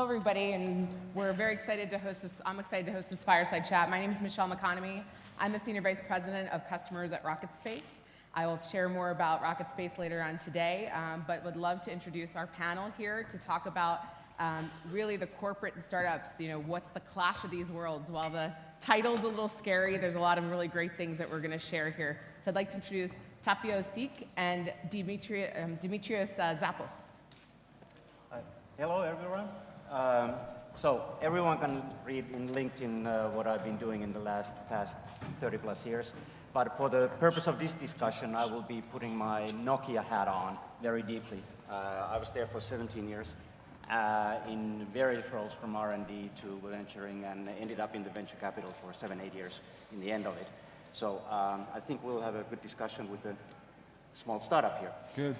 Hello, everybody, and we're very excited to host this. I'm excited to host this fireside chat. My name is Michelle McConomy. I'm the Senior Vice President of Customers at RocketSpace. I will share more about RocketSpace later on today, but would love to introduce our panel here to talk about really the corporate and startups. You know, what's the clash of these worlds? While the title's a little scary, there's a lot of really great things that we're going to share here. So I'd like to introduce Tapio, Siik, and Demetrios Zoppos. Hello, everyone. So everyone can read in LinkedIn what I've been doing in the past 30 plus years. But for the purpose of this discussion, I will be putting my Nokia hat on very deeply. I was there for 17 years in various roles from R&D to venturing, and ended up in the venture capital for 7-8 years in the end of it. So I think we'll have a good discussion with a small startup here. Good.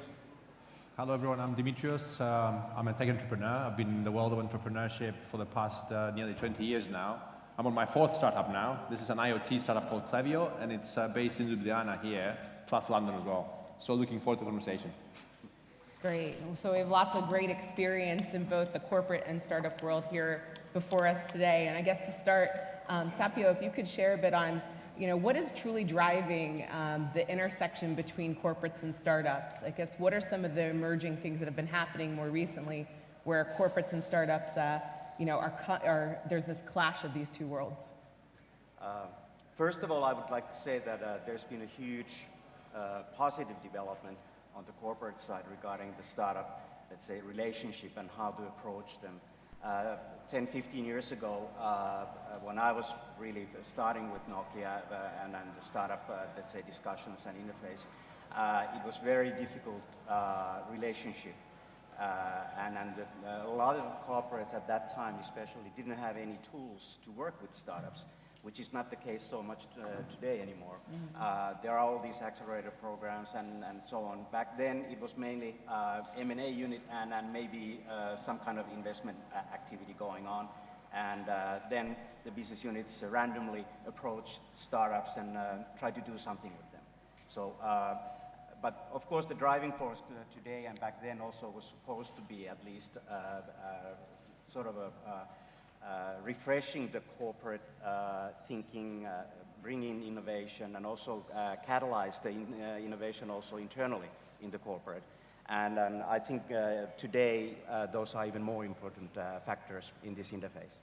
Hello everyone, I'm Demetrios. I'm a tech entrepreneur. I've been in the world of entrepreneurship for the past nearly 20 years now. I'm on my 4th startup now. This is an IoT startup called Klevio, and it's based in Ljubljana here, plus London as well. So looking forward to the conversation. Great. So we have lots of great experience in both the corporate and startup world here before us today. And I guess to start, Tapio, if you could share a bit on what is truly driving the intersection between corporates and startups? I guess what are some of the emerging things that have been happening more recently where corporates and startups, there's this clash of these two worlds? First of all, I would like to say that there's been a huge positive development on the corporate side regarding the startup, let's say, relationship and how to approach them. 10, 15 years ago, when I was really starting with Nokia and the startup, let's say, discussions and interface, it was very difficult relationship. And a lot of corporates at that time especially didn't have any tools to work with startups, which is not the case so much today anymore. There are all these accelerator programs and so on. Back then, it was mainly M&A unit and maybe some kind of investment activity going on. And then the business units randomly approached startups and tried to do something with them. So, but of course, the driving force today and back then also was supposed to be at least sort of refreshing the corporate thinking, bringing innovation, and also catalyze the innovation also internally in the corporate. And I think today those are even more important factors in this interface.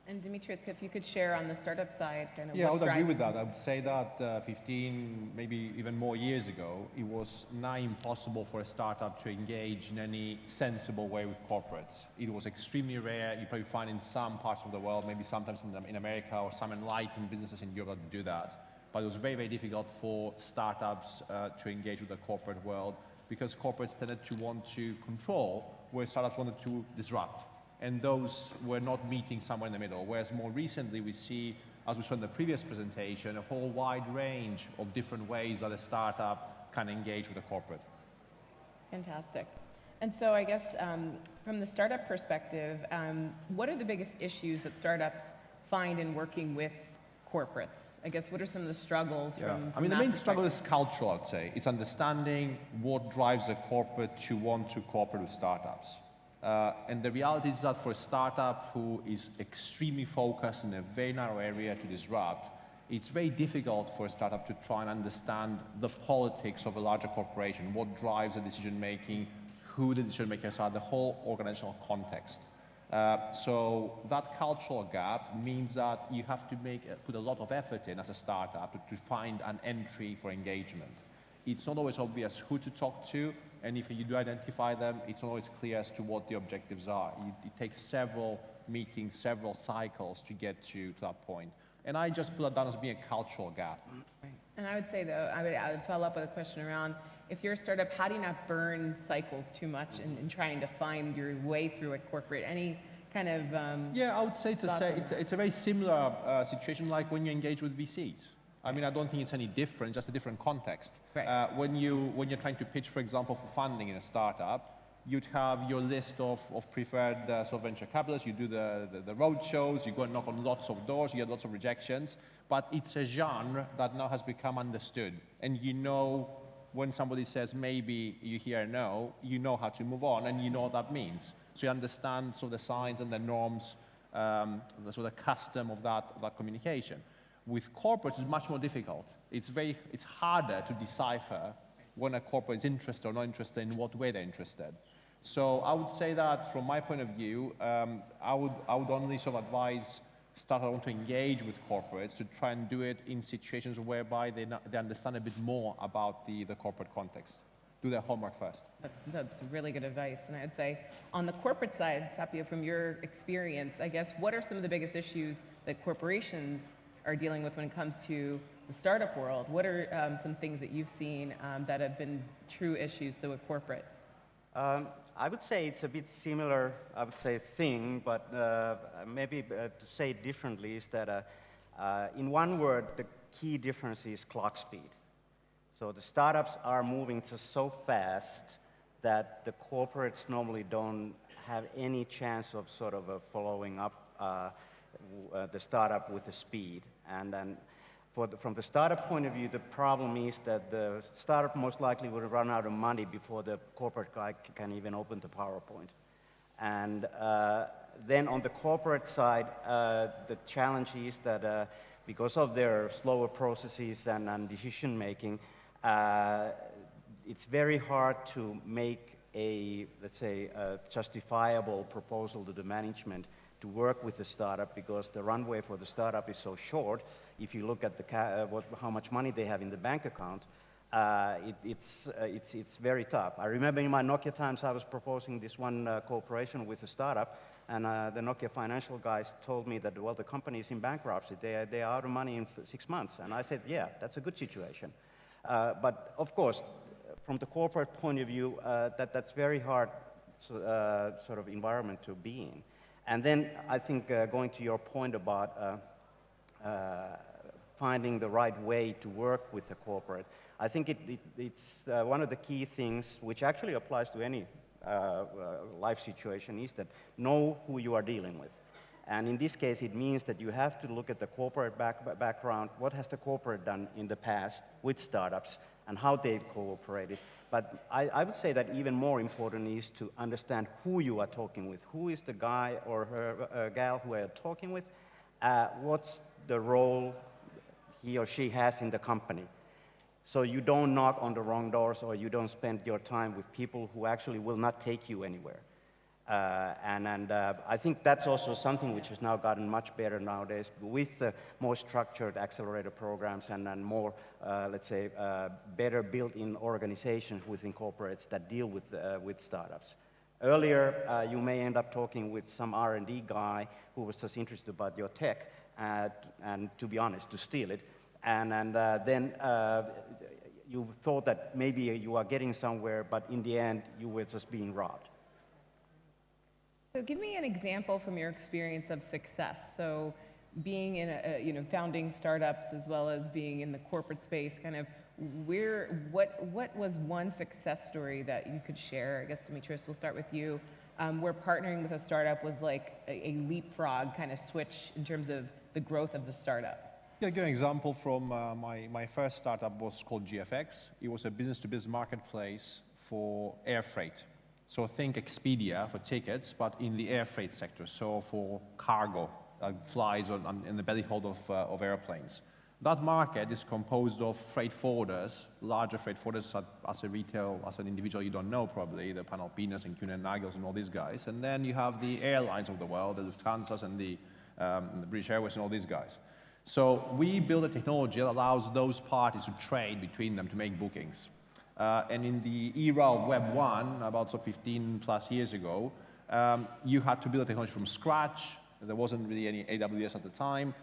And Demetrios, if you could share on the startup side, kind of Yeah, I what's would agree driving. with that. I would say that 15, maybe even more years ago, it was nigh impossible for a startup to engage in any sensible way with corporates. It was extremely rare. You probably find in some parts of the world, maybe sometimes in America or some enlightened businesses in Europe to do that. But it was very, very difficult for startups to engage with the corporate world because corporates tended to want to control where startups wanted to disrupt. And those were not meeting somewhere in the middle. Whereas more recently we see, as we saw in the previous presentation, a whole wide range of different ways that a startup can engage with a corporate. Fantastic. And so I guess from the startup perspective, what are the biggest issues that startups find in working with corporates? I guess what are some of the struggles from I mean, the main struggle is cultural, I'd say. It's understanding what drives a corporate to want to cooperate with startups. And the reality is that for a startup who is extremely focused in a very narrow area to disrupt, it's very difficult for a startup to try and understand the politics of a larger corporation, what drives the decision-making, who the decision-makers are, the whole organizational context. So that cultural gap means that you have to put a lot of effort in as a startup to find an entry for engagement. It's not always obvious who to talk to, and if you do identify them, it's not always clear as to what the objectives are. It takes several meetings, several cycles to get to that point. And I just put that down as being a cultural gap. Right. And I would say, though, I would follow up with a question around, if you're a startup, how do you not burn cycles too much in trying to find your way through a corporate? Any kind of Yeah, I would say it's a very similar situation like when you engage with VCs. I mean, I don't think it's any different, just a different context. Right. When you're trying to pitch, for example, for funding in a startup, you'd have your list of preferred sort of venture capitalists. You do the road shows, you go and knock on lots of doors, you get lots of rejections. But it's a genre that now has become understood. And you know when somebody says maybe you hear no, you know how to move on and you know what that means. So you understand sort of the signs and the norms, the sort of custom of that communication. With corporates, it's much more difficult. It's harder to decipher when a corporate is interested or not interested, in what way they're interested. So I would say that from my point of view, I would only sort of advise startups want to engage with corporates to try and do it in situations whereby they understand a bit more about the corporate context. Do their homework first. That's really good advice. And I'd say on the corporate side, Tapio, from your experience, I guess, what are some of the biggest issues that corporations are dealing with when it comes to the startup world? What are some things that you've seen that have been true issues to a corporate? I would say it's a bit similar, thing, but maybe to say it differently is that in one word, the key difference is clock speed. So the startups are moving just so fast that the corporates normally don't have any chance of sort of following up the startup with the speed. And then from the startup point of view, the problem is that the startup most likely will run out of money before the corporate guy can even open the PowerPoint. And then on the corporate side, the challenge is that because of their slower processes and decision making, it's very hard to make a, let's say, a justifiable proposal to the management to work with the startup, because the runway for the startup is so short. If you look at how much money they have in the bank account, it's very tough. I remember in my Nokia times, I was proposing this one cooperation with a startup, and the Nokia financial guys told me that, well, the company is in bankruptcy. They are out of money in 6 months. And I said, yeah, that's a good situation. But of course, from the corporate point of view, that's very hard sort of environment to be in. And then I think going to your point about finding the right way to work with a corporate, I think it's one of the key things, which actually applies to any life situation, is that know who you are dealing with. And in this case, it means that you have to look at the corporate background, what has the corporate done in the past with startups, and how they've cooperated. But I would say that even more important is to understand who you are talking with. Who is the guy or her gal who are talking with? What's the role he or she has in the company? So you don't knock on the wrong doors, or you don't spend your time with people who actually will not take you anywhere. I think that's also something which has now gotten much better nowadays with the more structured accelerator programs and more, let's say, better built-in organizations within corporates that deal with startups. Earlier, you may end up talking with some R&D guy who was just interested about your tech, and to be honest, to steal it. Then you thought that maybe you are getting somewhere, but in the end, you were just being robbed. So give me an example from your experience of success. So being in founding startups as well as being in the corporate space, kind of what was one success story that you could share? I guess, Demetrios, we'll start with you, where partnering with a startup was like a leapfrog kind of switch in terms of the growth of the startup. Yeah, I'll give an example from my first startup was called GFX. It was a business-to-business marketplace for air freight. So think Expedia for tickets, but in the air freight sector, so for cargo that flies in the belly hold of airplanes. That market is composed of freight forwarders, larger freight forwarders as a retail, as an individual you don't know probably, the Panalpinas and Kuehne+Nagels and all these guys. And then you have the airlines of the world, the Lufthansas and the British Airways and all these guys. So we build a technology that allows those parties to trade between them to make bookings. And in the era of Web 1, about 15 plus years ago, you had to build a technology from scratch. There wasn't really any AWS at the time.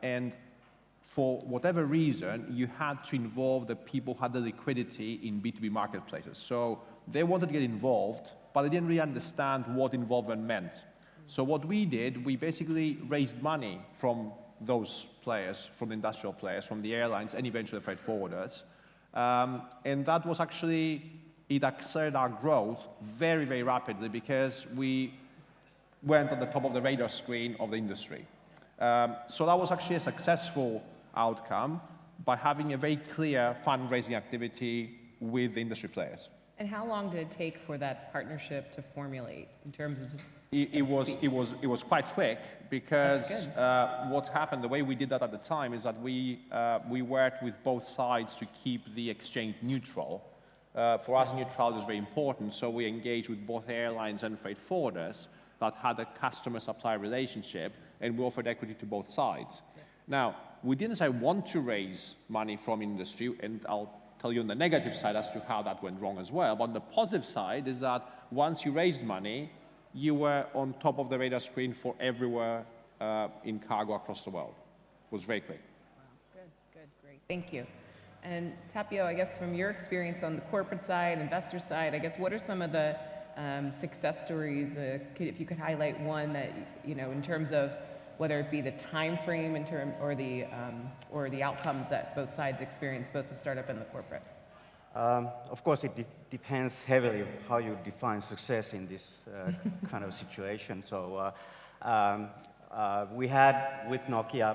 And for whatever reason, you had to involve the people who had the liquidity in B2B marketplaces. So they wanted to get involved, but they didn't really understand what involvement meant. So what we did, we basically raised money from those players, from the industrial players, from the airlines, and eventually freight forwarders. And that was actually, it accelerated our growth very, very rapidly because we went at the top of the radar screen of the industry. So that was actually a successful outcome by having a very clear fundraising activity with the industry players. And how long did it take for that partnership to formulate in terms of? It was quite quick because That's what happened, the way we did that at the time is that we worked with both sides to keep the exchange neutral. For us, neutrality is very important, so we engaged with both airlines and freight forwarders that had a customer-supplier relationship, and we offered equity to both sides. Yeah. Now, we didn't say want to raise money from industry, and I'll tell you on the negative side as to how that went wrong as well. But on the positive side is that once you raised money, you were on top of the radar screen for everywhere in cargo across the world. It was very quick. Wow, good, great. Thank you. And Tapio, I guess from your experience on the corporate side, investor side, I guess what are some of the success stories, if you could highlight one that, in terms of whether it be the time frame or the outcomes that both sides experience, both the startup and the corporate? Of course, it depends heavily on how you define success in this kind of situation. So we had with Nokia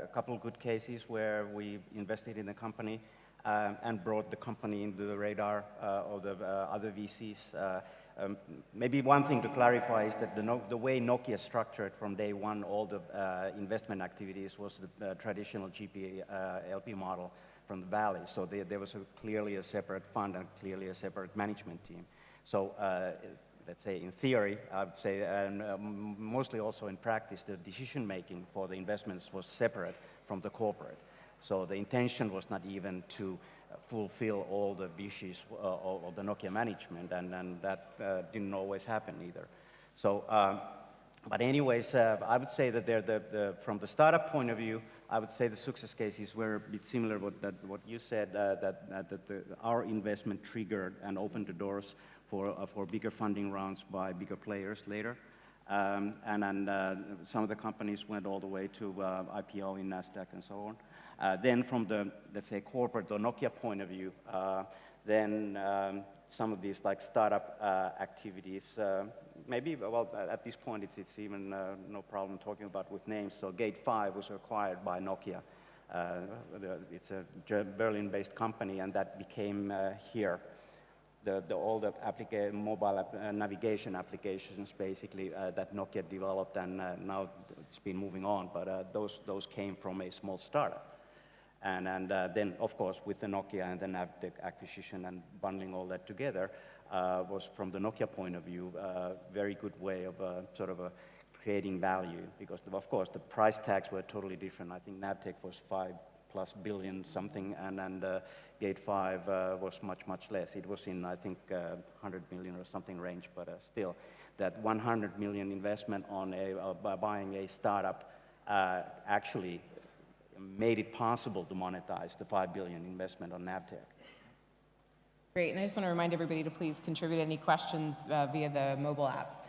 a couple of good cases where we invested in the company and brought the company into the radar of the other VCs. Maybe one thing to clarify is that the way Nokia structured from day one all the investment activities was the traditional GP LP model from the Valley. So there was clearly a separate fund and clearly a separate management team. So let's say in theory, I would say, and mostly also in practice, the decision making for the investments was separate from the corporate. So the intention was not even to fulfill all the wishes of the Nokia management, and that didn't always happen either. So, but anyways, I would say that from the startup point of view, I would say the success cases were a bit similar to what you said, our investment triggered and opened the doors for bigger funding rounds by bigger players later. And then some of the companies went all the way to IPO in NASDAQ and so on. Then from the, let's say, corporate or Nokia point of view, then some of these like startup activities, maybe, well, at this point it's even no problem talking about with names. So Gate 5 was acquired by Nokia. It's a Berlin-based company, and that became here. All the mobile navigation applications basically that Nokia developed, and now it's been moving on, but those came from a small startup. And then, of course, with the Nokia and the Navtech acquisition and bundling all that together was, from the Nokia point of view, a very good way of sort of creating value, because, of course, the price tags were totally different. I think Navtech was $5+ billion something, and Gate 5 was much, much less. It was in, I think, 100 million or something range, but still, that 100 million investment on by buying a startup actually made it possible to monetize the 5 billion investment on Navtech. Great, and I just want to remind everybody to please contribute any questions via the mobile app.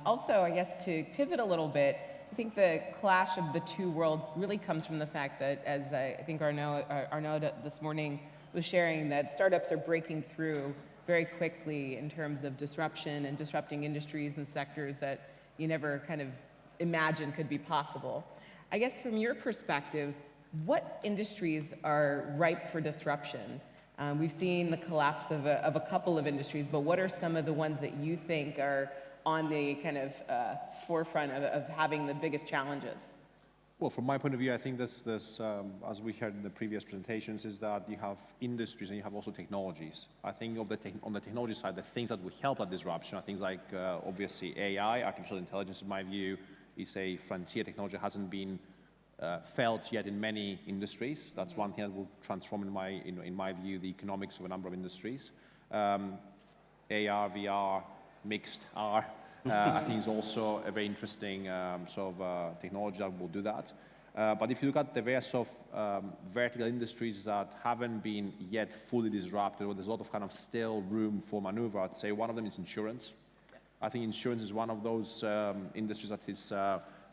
Also, I guess to pivot a little bit, I think the clash of the two worlds really comes from the fact that, as I think Arnaud this morning was sharing, that startups are breaking through very quickly in terms of disruption and disrupting industries and sectors that you never kind of imagined could be possible. I guess from your perspective, what industries are ripe for disruption? We've seen the collapse of a couple of industries, but what are some of the ones that you think are on the kind of forefront of having the biggest challenges? Well, from my point of view, I think this as we heard in the previous presentations, is that you have industries and you have also technologies. I think on the technology side, the things that will help that disruption are things like, obviously, AI, artificial intelligence, in my view, is a frontier technology, hasn't been felt yet in many industries. That's one thing that will transform, in my view, the economics of a number of industries. AR, VR, mixed R, I think is also a very interesting sort of technology that will do that. But if you look at the various sort of vertical industries that haven't been yet fully disrupted, or there's a lot of kind of still room for maneuver, I'd say one of them is insurance. I think insurance is one of those industries that is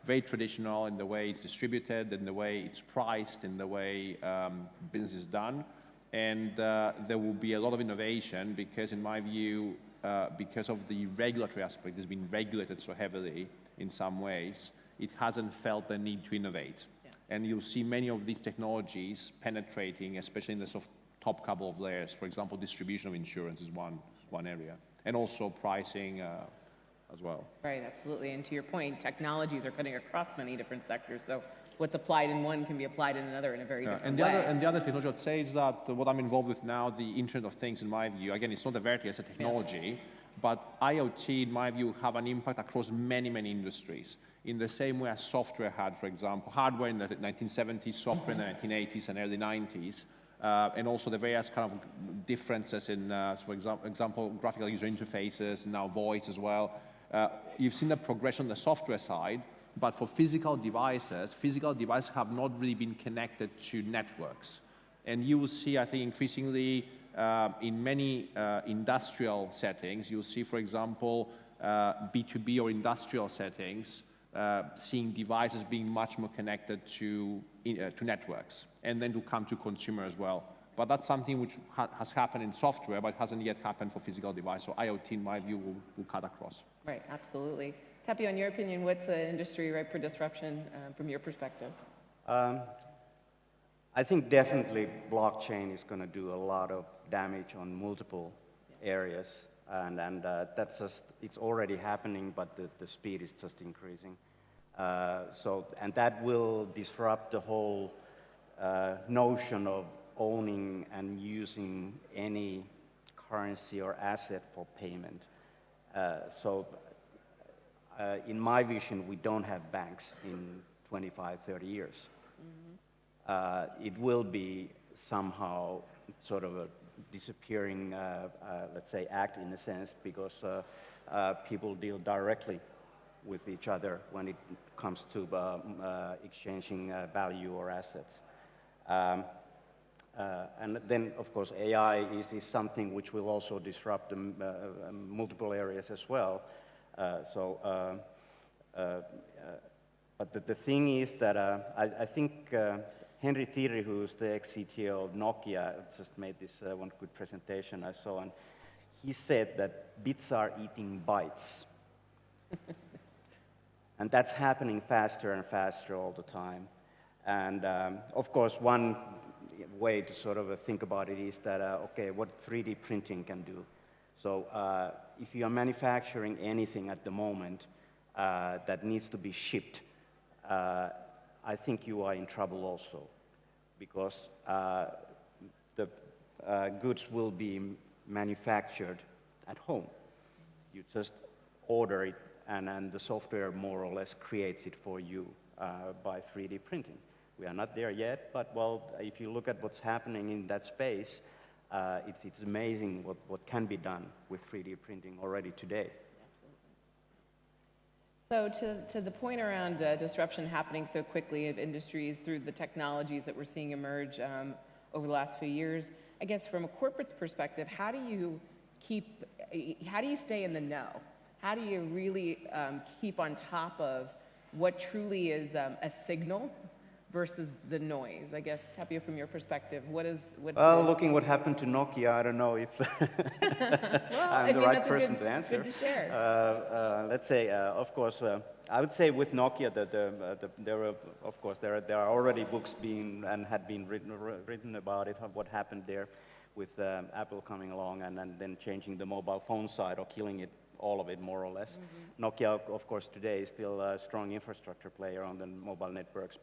very traditional in the way it's distributed, in the way it's priced, in the way business is done. And there will be a lot of innovation because, in my view, because of the regulatory aspect, it's been regulated so heavily in some ways, it hasn't felt the need to innovate. Yeah. And you'll see many of these technologies penetrating, especially in the sort of top couple of layers. For example, distribution of insurance is one area, and also pricing as well. Right, absolutely. And to your point, technologies are cutting across many different sectors. So what's applied in one can be applied in another in a very different way. And the other technology I'd say is that what I'm involved with now, the Internet of Things, in my view, again, it's not a vertical, it's a technology, but IoT, in my view, have an impact across many, many industries. In the same way as software had, for example, hardware in the 1970s, software in the 1980s and early 90s, and also the various kind of differences in, for example, graphical user interfaces, and now voice as well. You've seen the progression on the software side, but for physical devices have not really been connected to networks. And you will see, I think, increasingly in many industrial settings, you'll see, for example, B2B or industrial settings, seeing devices being much more connected to networks, and then to come to consumer as well. But that's something which has happened in software, but hasn't yet happened for physical device. So IoT, in my view, will cut across. Right, absolutely. Tapio, in your opinion, what's an industry ripe for disruption from your perspective? I think definitely blockchain is going to do a lot of damage on multiple areas, and that's just, it's already happening, but the speed is just increasing. And that will disrupt the whole notion of owning and using any currency or asset for payment. In my vision, we don't have banks in 25, 30 years. It will be somehow sort of a disappearing, let's say, act in a sense, because people deal directly with each other when it comes to exchanging value or assets. And then, of course, AI is something which will also disrupt multiple areas as well. But the thing is that I think Henry Thierry, who's the ex-CTO of Nokia, just made this one good presentation I saw, and he said that bits are eating bytes. And that's happening faster and faster all the time. And of course, one way to sort of think about it is that, okay, what 3D printing can do. So if you are manufacturing anything at the moment that needs to be shipped, I think you are in trouble also, because the goods will be manufactured at home. You just order it, and the software more or less creates it for you by 3D printing. We are not there yet, but well, if you look at what's happening in that space, it's amazing what can be done with 3D printing already today. So to the point around disruption happening so quickly of industries through the technologies that we're seeing emerge over the last few years, I guess from a corporate's perspective, how do you stay in the know? How do you really keep on top of what truly is a signal versus the noise? I guess, Tapio, from your perspective, well, looking what happened to Nokia, I don't know if I'm the right person to answer. Good to share. Let's say, of course, I would say with Nokia that there are already books being and had been written about it, what happened there with Apple coming along and then changing the mobile phone side or killing it, all of it more or less. Nokia, of course, today is still a strong infrastructure player on the mobile networks.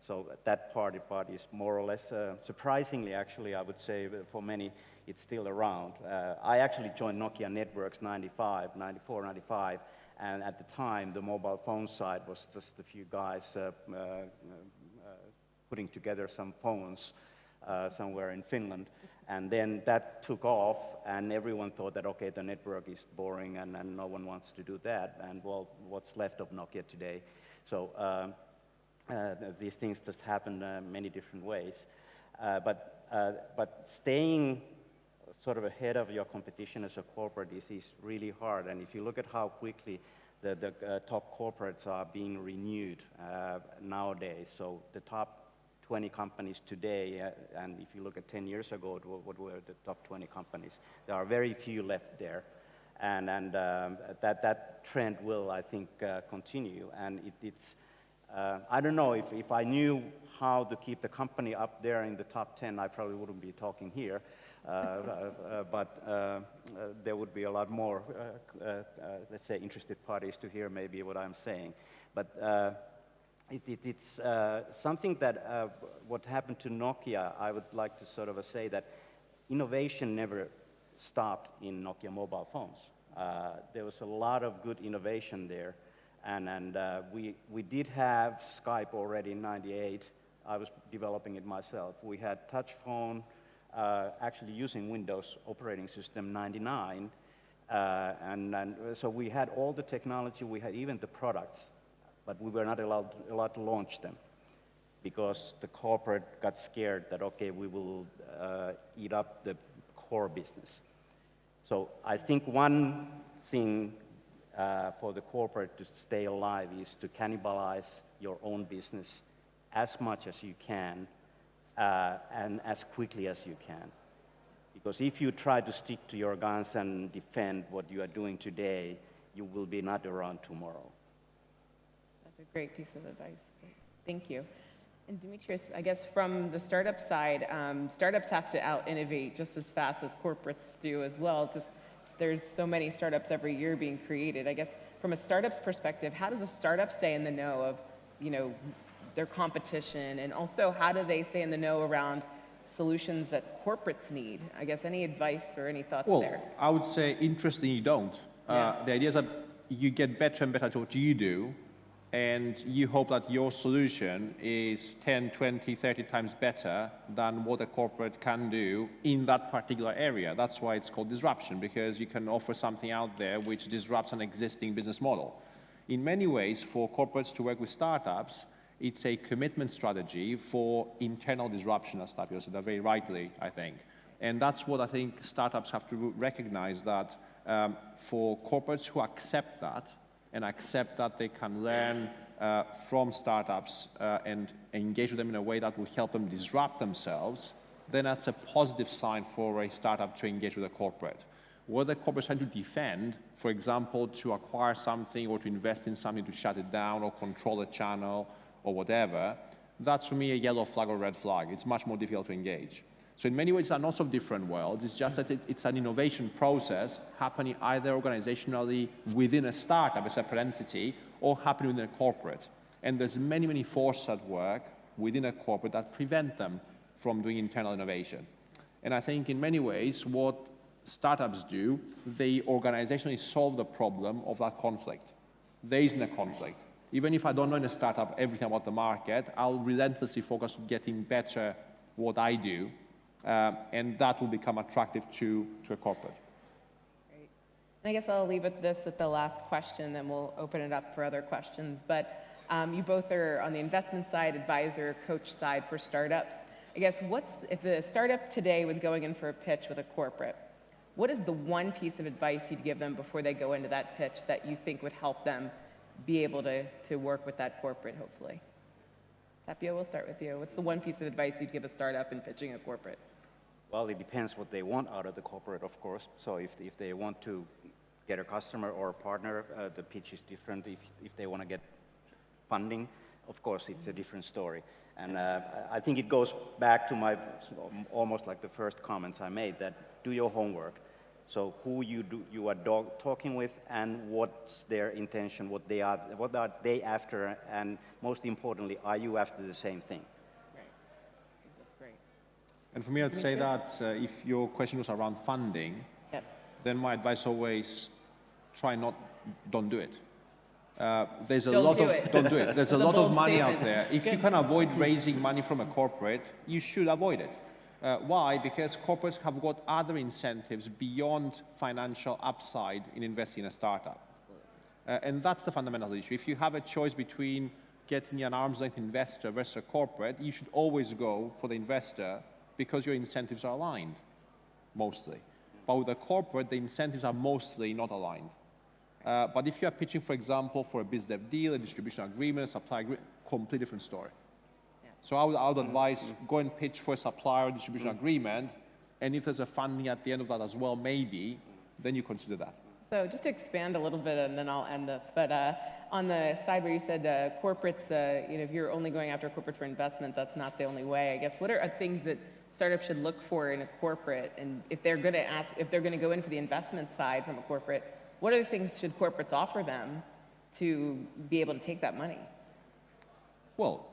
So that part is more or less, surprisingly, actually, I would say for many, it's still around. I actually joined Nokia Networks 94, 95, and at the time, the mobile phone side was just a few guys putting together some phones somewhere in Finland. And then that took off, and everyone thought that, okay, the network is boring, and no one wants to do that. And, well, what's left of Nokia today? So these things just happen many different ways. But staying sort of ahead of your competition as a corporate is really hard. And if you look at how quickly the top corporates are being renewed nowadays, so the top 20 companies today, and if you look at 10 years ago, what were the top 20 companies? There are very few left there, and that trend will, I think, continue. And it's I don't know if I knew how to keep the company up there in the top 10, I probably wouldn't be talking here, but there would be a lot more, let's say, interested parties to hear maybe what I'm saying. But it's something that what happened to Nokia, I would like to sort of say that innovation never stopped in Nokia mobile phones. There was a lot of good innovation there, and we did have Skype already in '98. I was developing it myself. We had touch phone, actually using Windows operating system 99, and so we had all the technology, we had even the products, but we were not allowed to launch them because the corporate got scared that, okay, we will eat up the core business. So I think one thing for the corporate to stay alive is to cannibalize your own business as much as you can and as quickly as you can. Because if you try to stick to your guns and defend what you are doing today, you will be not around tomorrow. That's a great piece of advice. Thank you. And Demetrios, I guess from the startup side, startups have to out-innovate just as fast as corporates do as well. There's so many startups every year being created. I guess from a startup's perspective, how does a startup stay in the know of, their competition, and also how do they stay in the know around solutions that corporates need? I guess any advice or any thoughts there? Well, I would say interestingly you don't. The idea is that you get better and better at what you do, and you hope that your solution is 10, 20, 30 times better than what a corporate can do in that particular area. That's why it's called disruption, because you can offer something out there which disrupts an existing business model. In many ways, for corporates to work with startups, it's a commitment strategy for internal disruption, as Tapio said very rightly, I think. And that's what I think startups have to recognize, that for corporates who accept that, and accept that they can learn from startups and engage with them in a way that will help them disrupt themselves, then that's a positive sign for a startup to engage with a corporate. Whether the corporate is trying to defend, for example, to acquire something or to invest in something to shut it down or control a channel or whatever, that's for me a yellow flag or red flag. It's much more difficult to engage. So in many ways, they're not so different worlds. It's just that it's an innovation process happening either organizationally within a startup, a separate entity, or happening within a corporate. And there's many, many forces at work within a corporate that prevent them from doing internal innovation. And I think in many ways, what startups do, they organizationally solve the problem of that conflict. There isn't a conflict. Even if I don't know in a startup everything about the market, I'll relentlessly focus on getting better what I do, and that will become attractive to a corporate. Great. And I guess I'll leave this with the last question, then we'll open it up for other questions. But you both are on the investment side, advisor, coach side for startups. I guess if a startup today was going in for a pitch with a corporate, what is the one piece of advice you'd give them before they go into that pitch that you think would help them be able to work with that corporate, hopefully? Tapio, we'll start with you. What's the one piece of advice you'd give a startup in pitching a corporate? Well, it depends what they want out of the corporate, of course. So if they want to get a customer or a partner, the pitch is different. If they want to get funding, of course, it's a different story. And I think it goes back to my almost like the first comments I made, that do your homework. So who you are talking with, and what's their intention, what are they after, and most importantly, are you after the same thing? Right. I think that's great. And for me, I'd say that if your question was around funding, then my advice always don't do it. There's a lot of don't do it. There's a lot of money out there. If you can avoid raising money from a corporate, you should avoid it. Why? Because corporates have got other incentives beyond financial upside in investing in a startup. And that's the fundamental issue. If you have a choice between getting an arm's length investor versus a corporate, you should always go for the investor because your incentives are aligned, mostly. But with a corporate, the incentives are mostly not aligned. But if you are pitching, for example, for a biz dev deal, a distribution agreement, a supply agreement, completely different story. So I would advise go and pitch for a supplier distribution agreement, and if there's a funding at the end of that as well, maybe, then you consider that. So just to expand a little bit, and then I'll end this, but on the side where you said corporates, if you're only going after corporate for investment, that's not the only way. I guess what are things that startups should look for in a corporate, and if they're going to go in for the investment side from a corporate, what other things should corporates offer them to be able to take that money? Well,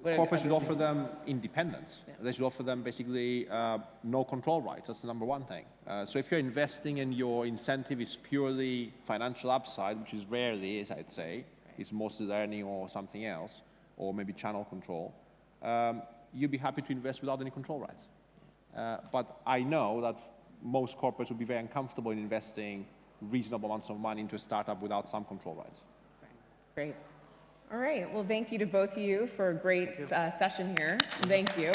What are corporates the should other offer them independence. Yeah. They should offer them basically no control rights. That's the number one thing. So if you're investing and your incentive is purely financial upside, which is rarely is, I'd say, it's mostly learning or something else, or maybe channel control, you'd be happy to invest without any control rights. But I know that most corporates would be very uncomfortable in investing reasonable amounts of money into a startup without some control rights. Great. All right. Well, thank you to both of you for a great session here. Thank you.